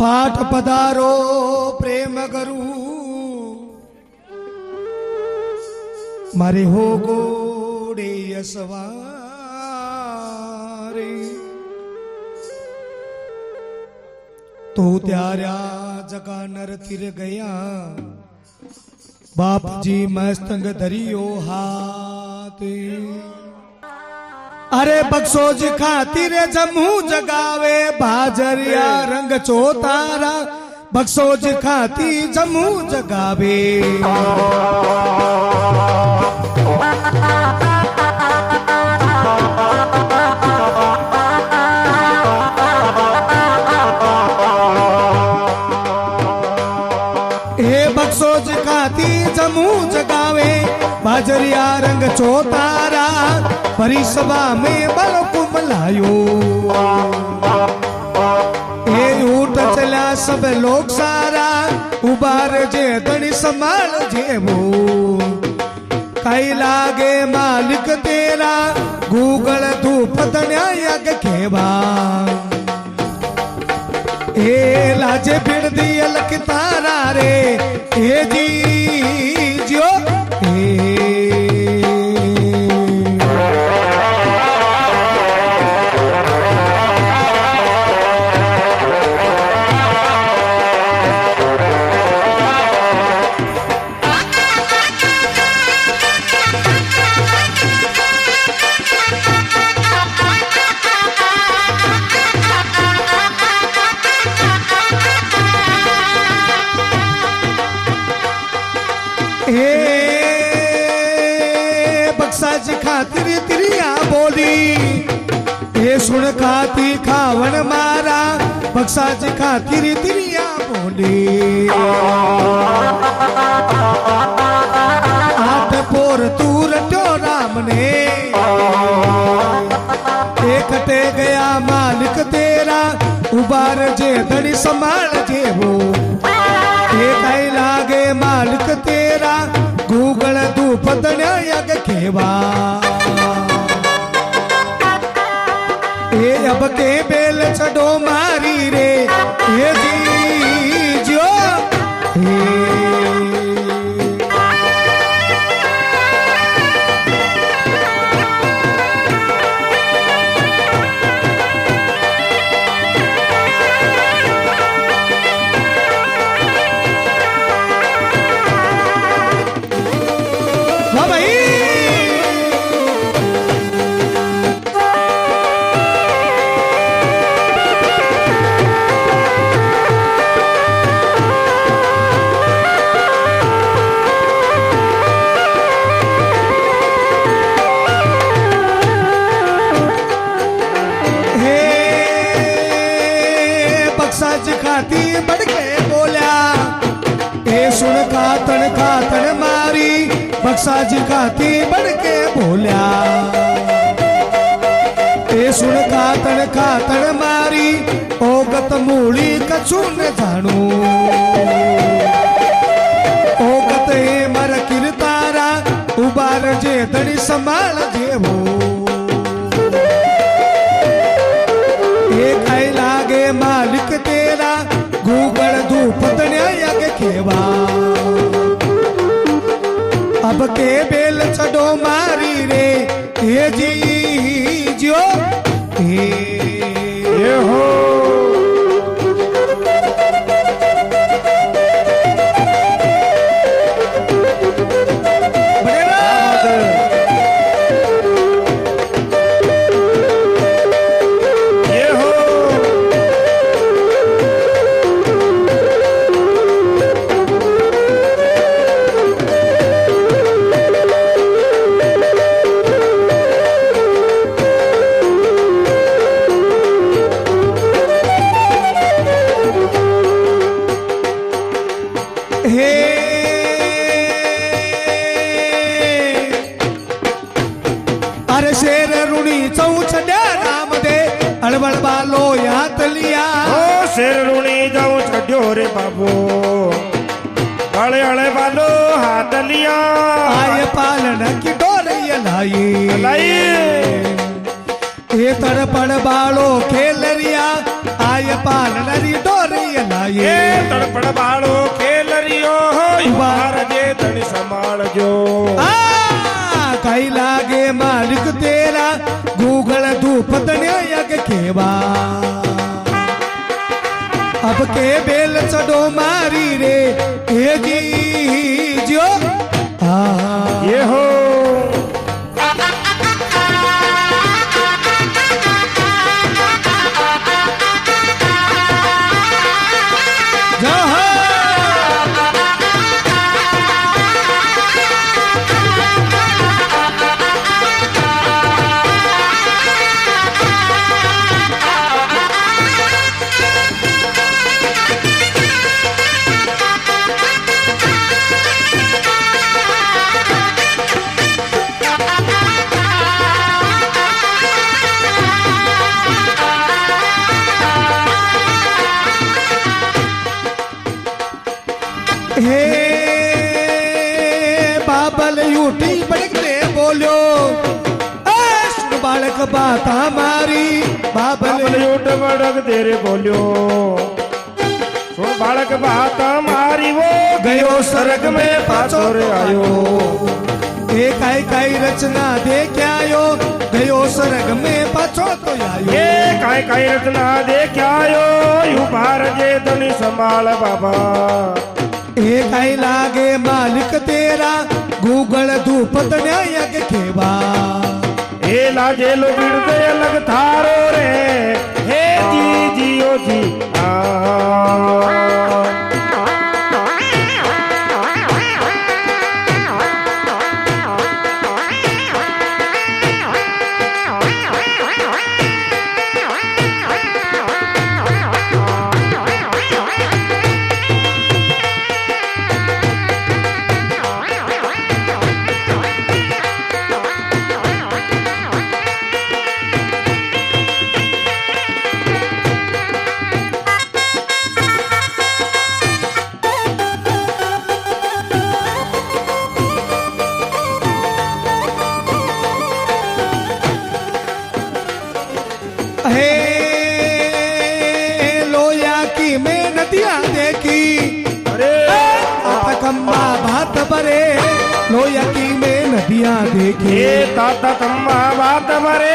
પાઠ પધારો પ્રેમ કરું મારે હો ગોડે સવારે તો ત્યાર્યા જગા નર તીર ગયા બાપજી મસ્તંગ ધરિયો હાથ અરે બક્ષોજ ખાતીર જમુ જગાવે બાજરિયા રંગ ચોતારા બક્ષોજ ખાતી જમુ જગાવે હે બક્ષોજ ખાતી જમુ જગાવે બાજરિયા રંગ ચોતારા भरी सभा में बल कुमलायो हे ऊट चला सब लोग सारा उबार जे धनी संभाल जेवो कई लागे मालिक तेरा गूगल धूप धन्यायक खेवा हे लाजे फिर दी अलख तारा रे हे जी जो हे बक्साज खातिर तिरिया बोली हे सुन खाती खावन मारा बक्साज खातिर तिरिया बोली आठ पोर तूर टो राम ने कटे गया मालिक तेरा उबार जे धड़ी संभाल जे वो कई लागे मालिक तेरा गूगल धूप धन्यायक खेवा अब के बेल छड़ो मारी रे हे दीजो खाती बढ़ के बोला ए सुन खातन खातन मारी बक्सा जी खाती बढ़ के बोला ए सुन खातन खातन मारी ओगत मूली कछु न जानो ओगत ए मर किरतारा उबार जे धड़ी संभाल जेवो कई लागे मालिक तेरा गूगल धूप धन्यायक खेवा अब के बेल छड़ो मारी रे हे जी जो हे हो अरे शेर रुणी चौछड्या नाम दे अड़बड़ बालो याद लिया ओ शेर रुणी जाऊं छड्यो रे बाबू अड़े अड़े बालो हाथ लिया आय पालन की डोरी लाई लाई ये तड़पड़ बालो खेल रिया आय पालन खेवा अब के बेल चढ़ो मारी रे हे जी जो ये हो हे बाबल यूटी बड़कने बोलो बालक बात हमारी बाबल यूट बड़क तेरे बोलियो सुन बालक बात हमारी वो गयो सरग में पाछो रे आयो ये काई रचना दे क्या आयो गयो सरग में पाछो तो आयो ये काई रचना दे क्या आयो यू भार जे धनी संभाल बाबा ए काई लागे मालिक तेरा गूगल धूपत न्याय के खेवा ए लाजे लो बिरदे अलग थारो रे हे जी जियो जी हे लोया की मैं नदियां देखी अरे कम्मा भात भरे लोया की मैं नदियां देखी ये ताता कम्मा बात मरे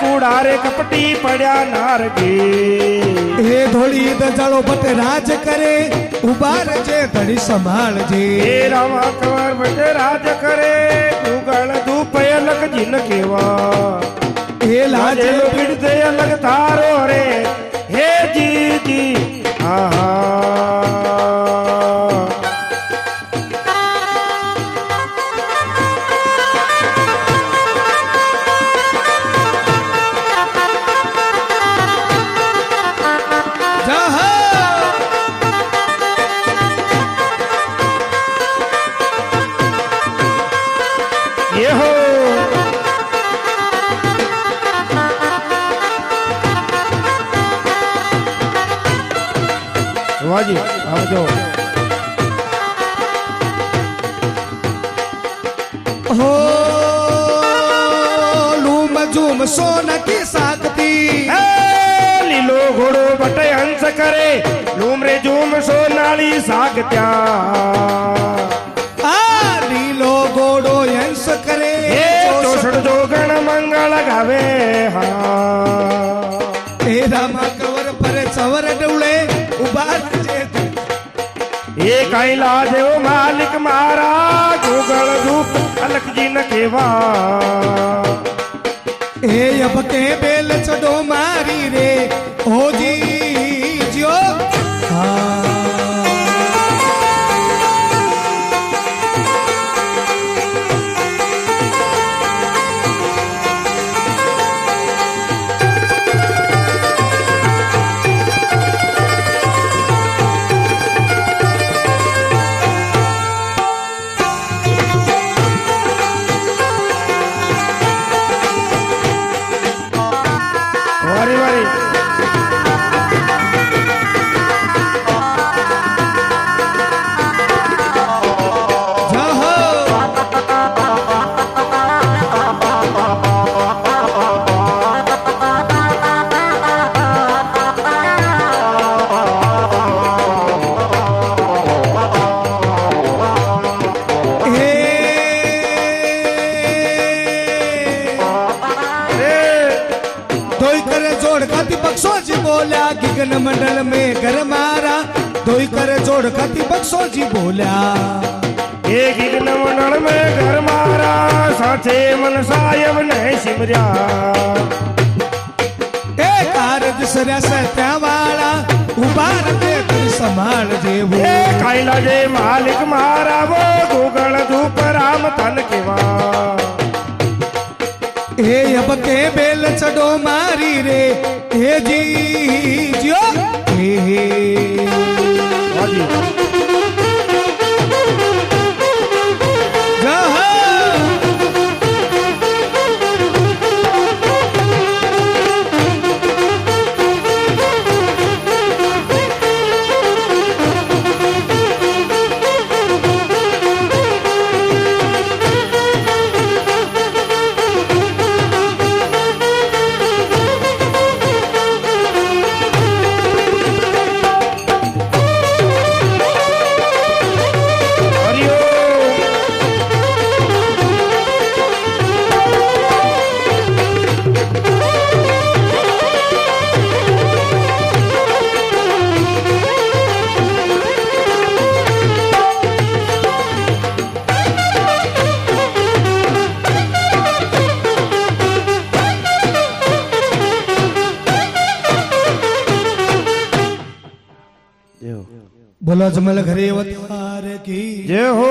कूड़ारे कपटी पड़ा नार गे हे धोली दजालो बट राज करे उबार जे धड़ी संभाल जे हे रामा कंवर बट राज करे गूगल धूप अलग जिन केवा हे लाजे लो बिरदे अलग थारो रे हे जी जी आहा ये हो વાજી આવજો हो लूम झूम सोना की साकती હે લીલો ઘોડો બટે હંસ કરે લૂમરે ઝૂમ સોનાળી સાગત્યા आ लीलो गोडो यंस करे હે ચોસડ જોગણ મંગળ ગાવે હા तेरा कवर पर चवर डवळे उबार जे એ કૈલા દેવ માલિક મારા ગોગળ ધૂપ અલક જી ન કેવા ए अब के बेल चढ़ो मारी रे ओ जी जियो વારી વારી गगन मंडल में घर मारा धोई कर जोड़ खाती बक्सो जी बोल्या ये गगन मंडल में घर मारा साथे मन साहेब ने सिमरिया ए कारज सरया सत्या वाला उबार दे कर संभाल जेवो ए कायला जे मालिक मारा वो गुगल धूप राम तन केवा ए अब के बेल चढ़ो मारी रे ए जी जियो ए हाजी जहाँ बोलो जमल घरे अवतार की जय हो।